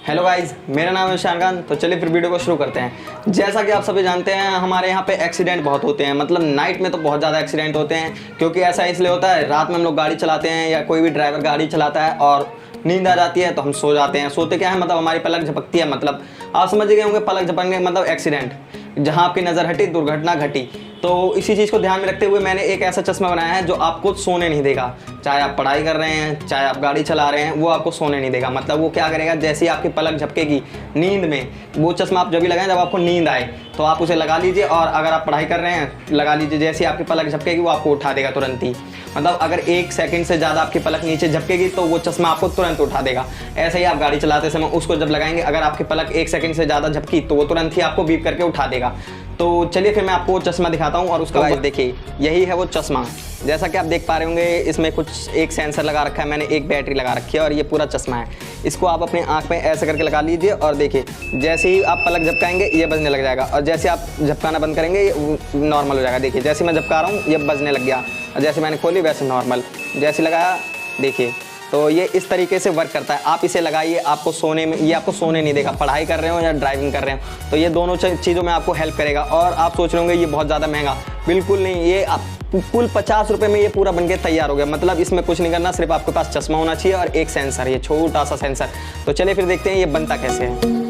Hello guys, मेरा नाम है शानखान। तो चलिए फिर वीडियो को शुरू करते हैं। जैसा कि आप सभी जानते हैं, हमारे यहाँ पे एक्सीडेंट बहुत होते हैं। मतलब नाइट में तो बहुत ज़्यादा एक्सीडेंट होते हैं, क्योंकि ऐसा इसलिए होता है, रात में हम लोग गाड़ी चलाते हैं या कोई भी ड्राइवर गाड़ी चलाता है और नींद आ जाती है तो हम सो जाते हैं। सोते क्या है, मतलब हमारी पलक झपकती है। मतलब आप समझ गए होंगे, पलक झपकने मतलब एक्सीडेंट, जहाँ आपकी नज़र हटी दुर्घटना घटी। तो इसी चीज़ को ध्यान में रखते हुए मैंने एक ऐसा चश्मा बनाया है जो आपको सोने नहीं देगा। चाहे आप पढ़ाई कर रहे हैं, चाहे आप गाड़ी चला रहे हैं, वो आपको सोने नहीं देगा। मतलब वो क्या करेगा, जैसे ही आपकी पलक झपकेगी नींद में, वो चश्मा आप जब भी लगाएं जब आपको नींद आए, तो आप उसे लगा लीजिए। और अगर आप पढ़ाई कर रहे हैं लगा लीजिए, जैसे ही आपकी पलक झपकेगी वो आपको उठा देगा तुरंत ही। मतलब अगर 1 सेकंड से ज़्यादा आपकी पलक नीचे झपकेगी तो वो चश्मा आपको तुरंत उठा देगा। ऐसे ही आप गाड़ी चलाते समय उसको जब लगाएंगे, अगर आपकी पलक 1 सेकंड से ज़्यादा झपकी तो वो तुरंत ही आपको बीप करके उठा देगा। तो चलिए फिर मैं आपको वो चश्मा दिखाता हूँ और उसका गाइस देखिए, यही है वो चश्मा। जैसा कि आप देख पा रहे होंगे, इसमें कुछ एक सेंसर लगा रखा है, मैंने एक बैटरी लगा रखी है और ये पूरा चश्मा है। इसको आप अपनी आँख में ऐसे करके लगा लीजिए और देखिए, जैसे ही आप पलक झपकाएंगे ये बजने लग जाएगा, और जैसे आप झपकाना बंद करेंगे ये नॉर्मल हो जाएगा। देखिए, जैसे मैं झपका रहा हूँ ये बजने लग गया, और जैसे मैंने खोली वैसे नॉर्मल। जैसे लगाया देखिए, तो ये इस तरीके से वर्क करता है। आप इसे लगाइए, आपको सोने में, ये आपको सोने नहीं देगा। पढ़ाई कर रहे हो या ड्राइविंग कर रहे हो, तो ये दोनों चीज़ों में आपको हेल्प करेगा। और आप सोच रहे होंगे ये बहुत ज़्यादा महंगा, बिल्कुल नहीं। ये आप कुल 50 रुपये में ये पूरा बनके तैयार हो गया। मतलब इसमें कुछ नहीं करना, सिर्फ आपके पास चश्मा होना चाहिए और एक सेंसर, ये छोटा सा सेंसर। तो चलिए फिर देखते हैं ये बनता कैसे है।